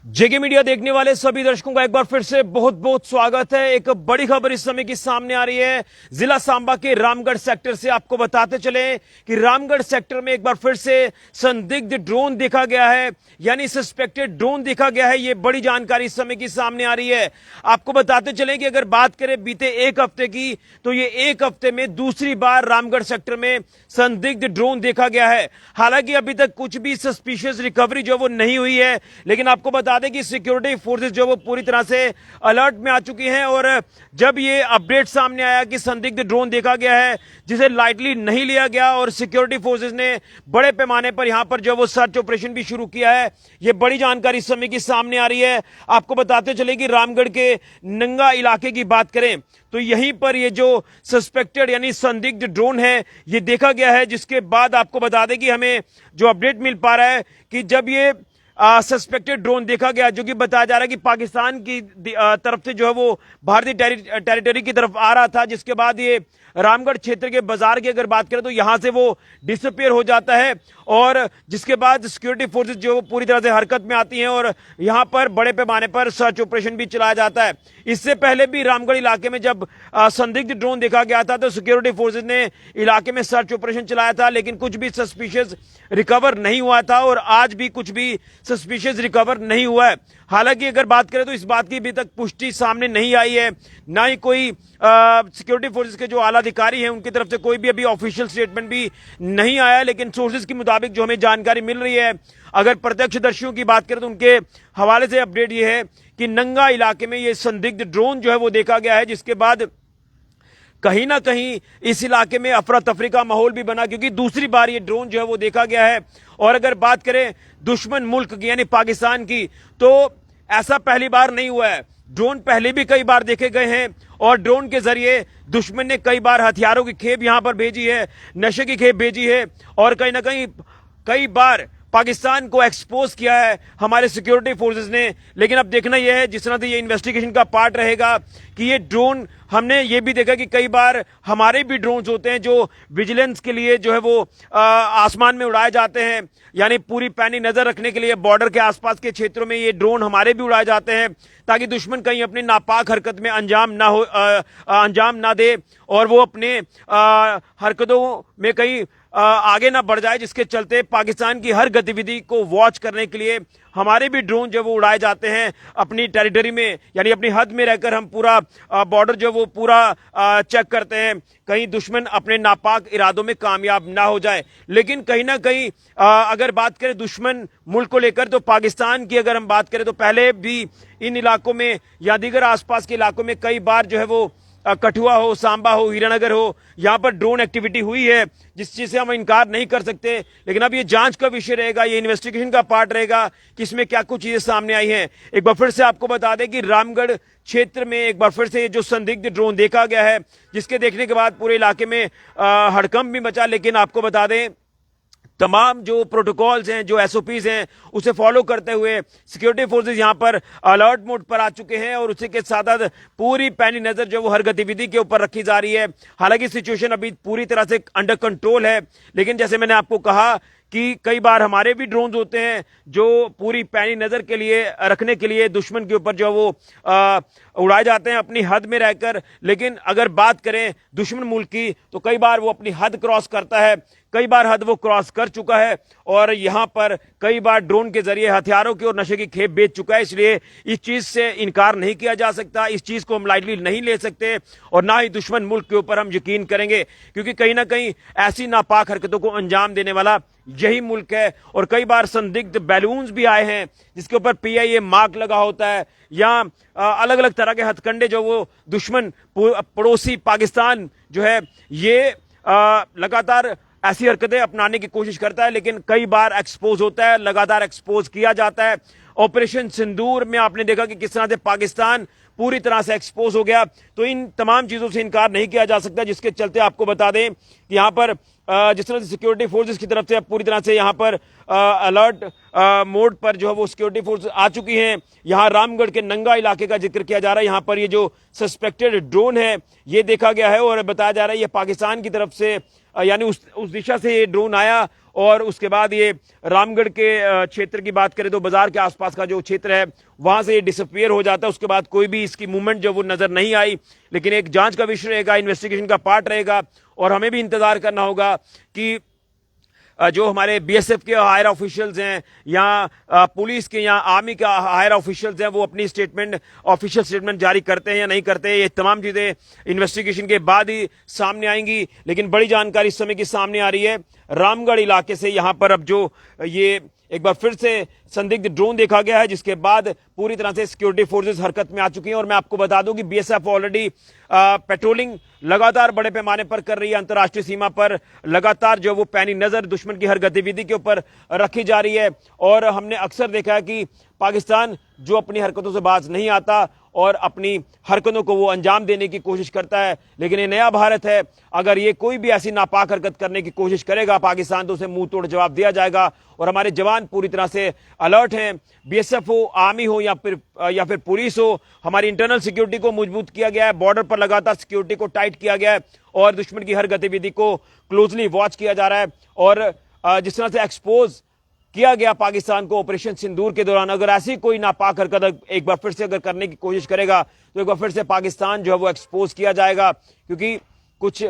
जेके media देखने वाले सभी दर्शकों का एक बार फिर से बहुत बहुत स्वागत है। एक बड़ी खबर इस समय की सामने आ रही है। जिला सांबा के रामगढ़ सेक्टर से आपको बताते चले कि रामगढ़ सेक्टर में एक बार फिर से संदिग्ध ड्रोन देखा गया है, यानी सस्पेक्टेड ड्रोन देखा गया है। ये बड़ी जानकारी इस समय की सामने आ रही है। आपको बताते चले कि अगर बात करें बीते एक हफ्ते की, तो ये एक हफ्ते में दूसरी बार रामगढ़ सेक्टर में संदिग्ध ड्रोन देखा गया है। हालांकि अभी तक कुछ भी सस्पिशियस रिकवरी जो वो नहीं हुई है, लेकिन आपको बता दें कि सिक्योरिटी फोर्सेस जो वो पूरी तरह से अलर्ट में आ चुकी हैं। और जब ये अपडेट सामने आया कि संदिग्ध ड्रोन देखा गया है, जिसे लाइटली नहीं लिया गया और सिक्योरिटी फोर्सेस ने बड़े पैमाने पर यहां पर जो वो सर्च ऑपरेशन भी शुरू किया है, ये बड़ी जानकारी इस समय की सामने आ रही है। आपको बताते चले कि रामगढ़ के नंगा इलाके की बात करें तो यहीं पर ये जो सस्पेक्टेड यानी संदिग्ध ड्रोन है ये देखा गया है, जिसके बाद आपको बता दें कि हमें जो अपडेट मिल पा रहा है कि जब ये सस्पेक्टेड ड्रोन देखा गया, जो कि बताया जा रहा है कि पाकिस्तान की तरफ से जो है वो भारतीय टेरिटरी की तरफ आ रहा था, जिसके बाद ये रामगढ़ क्षेत्र के बाजार की अगर बात करें तो यहां से वो डिसअपियर हो जाता है। और जिसके बाद सिक्योरिटी फोर्सेस जो पूरी तरह से हरकत में आती हैं और यहां पर बड़े पैमाने पर सर्च ऑपरेशन भी चलाया जाता है। इससे पहले भी रामगढ़ इलाके में जब संदिग्ध ड्रोन देखा गया था तो सिक्योरिटी फोर्सेस ने इलाके में सर्च ऑपरेशन चलाया था, लेकिन कुछ भी सस्पिशियस रिकवर नहीं हुआ था और आज भी कुछ भी सस्पिशियस रिकवर नहीं हुआ है। हालांकि अगर बात करें तो इस बात की अभी तक पुष्टि सामने नहीं आई है, ना ही कोई सिक्योरिटी फोर्सेस के जो आला अधिकारी हैं उनकी तरफ से कोई भी अभी ऑफिशियल स्टेटमेंट भी नहीं आया। लेकिन सोर्सेज के मुताबिक जो हमें जानकारी मिल रही है, अगर प्रत्यक्षदर्शियों की बात करें तो उनके हवाले से अपडेट ये है कि नंगा इलाके में ये संदिग्ध ड्रोन जो है वो देखा गया है, जिसके बाद कहीं ना कहीं इस इलाके में अफरा तफरी का माहौल भी बना, क्योंकि दूसरी बार ये ड्रोन जो है वो देखा गया है। और अगर बात करें दुश्मन मुल्क की यानी पाकिस्तान की, तो ऐसा पहली बार नहीं हुआ है। ड्रोन पहले भी कई बार देखे गए हैं और ड्रोन के जरिए दुश्मन ने कई बार हथियारों की खेप यहां पर भेजी है, नशे की खेप भेजी है और कहीं ना कहीं कई बार पाकिस्तान को एक्सपोज किया है हमारे सिक्योरिटी फोर्सेस ने। लेकिन अब देखना यह है, जिस तरह से ये इन्वेस्टिगेशन का पार्ट रहेगा, कि ये ड्रोन हमने ये भी देखा कि कई बार हमारे भी ड्रोन्स होते हैं जो विजिलेंस के लिए जो है वो आसमान में उड़ाए जाते हैं, यानी पूरी पैनी नजर रखने के लिए बॉर्डर के आसपास के क्षेत्रों में ये ड्रोन हमारे भी उड़ाए जाते हैं, ताकि दुश्मन कहीं अपनी नापाक हरकत में अंजाम ना दे और वो अपने हरकतों में कहीं आगे ना बढ़ जाए, जिसके चलते पाकिस्तान की हर गतिविधि को वॉच करने के लिए हमारे भी ड्रोन जो वो उड़ाए जाते हैं अपनी टेरिटरी में, यानी अपनी हद में रहकर हम पूरा बॉर्डर जो वो पूरा चेक करते हैं, कहीं दुश्मन अपने नापाक इरादों में कामयाब ना हो जाए। लेकिन कहीं ना कहीं अगर बात करें दुश्मन मुल्क को लेकर, तो पाकिस्तान की अगर हम बात करें तो पहले भी इन इलाकों में या दीगर आसपास के इलाकों में कई बार जो है वो कठुआ हो, सांबा हो, हीरानगर हो, यहां पर ड्रोन एक्टिविटी हुई है, जिस चीज से हम इनकार नहीं कर सकते। लेकिन अब ये जांच का विषय रहेगा, ये इन्वेस्टिगेशन का पार्ट रहेगा कि इसमें क्या कुछ चीजें सामने आई हैं। एक बार फिर से आपको बता दें कि रामगढ़ क्षेत्र में एक बार फिर से ये जो संदिग्ध ड्रोन देखा गया है, जिसके देखने के बाद पूरे इलाके में हड़कंप भी मचा। लेकिन आपको बता दें तमाम जो प्रोटोकॉल्स हैं, जो एसओपीज हैं, उसे फॉलो करते हुए सिक्योरिटी फोर्सेस यहां पर अलर्ट मोड पर आ चुके हैं और उसी के साथ साथ पूरी पैनी नजर जो वो हर गतिविधि के ऊपर रखी जा रही है। हालांकि सिचुएशन अभी पूरी तरह से अंडर कंट्रोल है, लेकिन जैसे मैंने आपको कहा कि कई बार हमारे भी ड्रोन्स होते हैं जो पूरी पैनी नजर के लिए रखने के लिए दुश्मन के ऊपर जो वो उड़ाए जाते हैं अपनी हद में रहकर। लेकिन अगर बात करें दुश्मन मुल्क की, तो कई बार वो अपनी हद क्रॉस करता है, कई बार हद वो क्रॉस कर चुका है और यहां पर कई बार ड्रोन के जरिए हथियारों की और नशे की खेप बेच चुका है। इसलिए इस चीज से इनकार नहीं किया जा सकता, इस चीज को हम लाइटली नहीं ले सकते और ना ही दुश्मन मुल्क के ऊपर हम यकीन करेंगे, क्योंकि कहीं ना कहीं ऐसी नापाक हरकतों को अंजाम देने वाला यही मुल्क है। और कई बार संदिग्ध बैलून्स भी आए हैं जिसके ऊपर PIA मार्क लगा होता है, या अलग अलग तरह के हथकंडे जो वो दुश्मन पड़ोसी पाकिस्तान जो है ये लगातार ऐसी हरकतें अपनाने की कोशिश करता है, लेकिन कई बार एक्सपोज होता है, लगातार एक्सपोज किया जाता है। ऑपरेशन सिंदूर में आपने देखा कि किस तरह से पाकिस्तान पूरी तरह से एक्सपोज हो गया। तो इन तमाम चीजों से इनकार नहीं किया जा सकता, जिसके चलते आपको बता दें कि यहां पर जिस तरह से सिक्योरिटी फोर्सेस की तरफ से पूरी तरह से यहाँ पर अलर्ट मोड पर जो है वो सिक्योरिटी फोर्स आ चुकी हैं। यहाँ रामगढ़ के नंगा इलाके का जिक्र किया जा रहा है। यहाँ पर ये जो सस्पेक्टेड ड्रोन है ये देखा गया है और बताया जा रहा है ये पाकिस्तान की तरफ से यानी उस दिशा से ये ड्रोन आया और उसके बाद ये रामगढ़ के क्षेत्र की बात करें तो बाजार के आसपास का जो क्षेत्र है वहां से ये डिसअपियर हो जाता है। उसके बाद कोई भी इसकी मूवमेंट जो वो नजर नहीं आई, लेकिन एक जांच का विषय रहेगा, इन्वेस्टिगेशन का पार्ट रहेगा और हमें भी इंतजार करना होगा कि जो हमारे बीएसएफ के हायर ऑफिशियल्स हैं या पुलिस के या आर्मी के हायर ऑफिशियल्स हैं वो अपनी स्टेटमेंट ऑफिशियल स्टेटमेंट जारी करते हैं या नहीं करते, ये तमाम चीजें इन्वेस्टिगेशन के बाद ही सामने आएंगी। लेकिन बड़ी जानकारी इस समय की सामने आ रही है रामगढ़ इलाके से। यहां पर अब जो ये एक बार फिर से संदिग्ध ड्रोन देखा गया है जिसके बाद पूरी तरह से सिक्योरिटी फोर्सेस हरकत में आ चुकी हैं और मैं आपको बता दूं कि बीएसएफ ऑलरेडी पेट्रोलिंग लगातार बड़े पैमाने पर कर रही है। अंतर्राष्ट्रीय सीमा पर लगातार जो वो पैनी नजर दुश्मन की हर गतिविधि के ऊपर रखी जा रही है और हमने अक्सर देखा है कि पाकिस्तान जो अपनी हरकतों से बाज नहीं आता और अपनी हरकतों को वो अंजाम देने की कोशिश करता है। लेकिन ये नया भारत है, अगर ये कोई भी ऐसी नापाक हरकत करने की कोशिश करेगा पाकिस्तान तो उसे मुंह तोड़ जवाब दिया जाएगा और हमारे जवान पूरी तरह से अलर्ट हैं। बीएसएफ हो, आर्मी हो या फिर पुलिस हो, हमारी इंटरनल सिक्योरिटी को मजबूत किया गया है, बॉर्डर पर लगातार सिक्योरिटी को टाइट किया गया है और दुश्मन की हर गतिविधि को क्लोजली वॉच किया जा रहा है। और जिस तरह से एक्सपोज किया गया पाकिस्तान को ऑपरेशन सिंदूर के दौरान, अगर ऐसी कोई नापाक हरकत एक बार फिर से अगर करने की कोशिश करेगा तो एक बार फिर से पाकिस्तान जो है वो एक्सपोज किया जाएगा, क्योंकि कुछ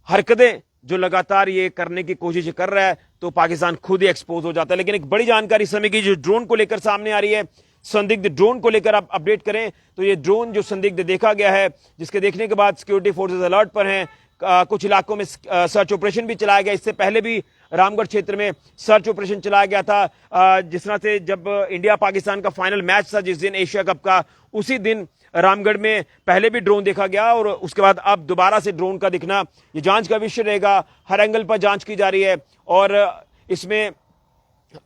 हरकतें जो लगातार ये करने की कोशिश कर रहा है तो पाकिस्तान खुद ही एक्सपोज हो जाता है। लेकिन एक बड़ी जानकारी इस समय की जो ड्रोन को लेकर सामने आ रही है, संदिग्ध ड्रोन को लेकर आप अपडेट करें तो ये ड्रोन जो संदिग्ध देखा गया है जिसके देखने के बाद सिक्योरिटी फोर्सेस अलर्ट पर हैं। कुछ इलाकों में सर्च ऑपरेशन भी चलाया गया, इससे पहले भी रामगढ़ क्षेत्र में सर्च ऑपरेशन चलाया गया था। जिस तरह से जब इंडिया पाकिस्तान का फाइनल मैच था जिस दिन एशिया कप का, उसी दिन रामगढ़ में पहले भी ड्रोन देखा गया और उसके बाद अब दोबारा से ड्रोन का दिखना ये जांच का विषय रहेगा। हर एंगल पर जांच की जा रही है और इसमें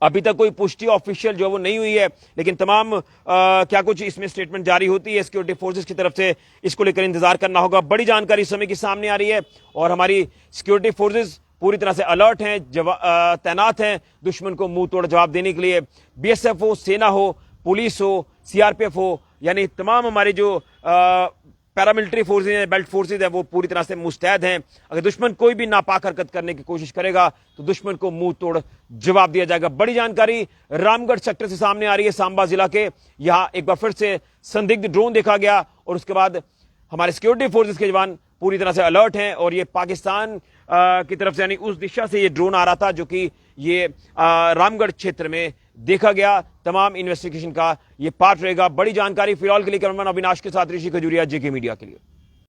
अभी तक कोई पुष्टि ऑफिशियल जो वो नहीं हुई है, लेकिन तमाम क्या कुछ इसमें स्टेटमेंट जारी होती है सिक्योरिटी फोर्सेस की तरफ से, इसको लेकर इंतजार करना होगा। बड़ी जानकारी इस समय की सामने आ रही है और हमारी सिक्योरिटी फोर्सेस पूरी तरह से अलर्ट हैं, तैनात हैं दुश्मन को मुंह तोड़ जवाब देने के लिए। बीएसएफ हो, सेना हो, पुलिस हो, सीआरपीएफ हो, यानी तमाम हमारे जो पैरामिलिट्री फोर्सेज हैं, बेल्ट फोर्सेज हैं, वो पूरी तरह से मुस्तैद हैं। अगर दुश्मन कोई भी नापाक हरकत करने की कोशिश करेगा तो दुश्मन को मुंह तोड़ जवाब दिया जाएगा। बड़ी जानकारी रामगढ़ सेक्टर से सामने आ रही है, सांबा जिला के। यहां एक बार फिर से संदिग्ध ड्रोन देखा गया और उसके बाद हमारे सिक्योरिटी फोर्सेज के जवान पूरी तरह से अलर्ट हैं और ये पाकिस्तान की तरफ से यानी उस दिशा से ये ड्रोन आ रहा था जो कि ये रामगढ़ क्षेत्र में देखा गया। तमाम इन्वेस्टिगेशन का ये पार्ट रहेगा। बड़ी जानकारी फिलहाल के लिए कैमरामैन अविनाश के साथ ऋषि खजूरिया, जेके मीडिया के लिए।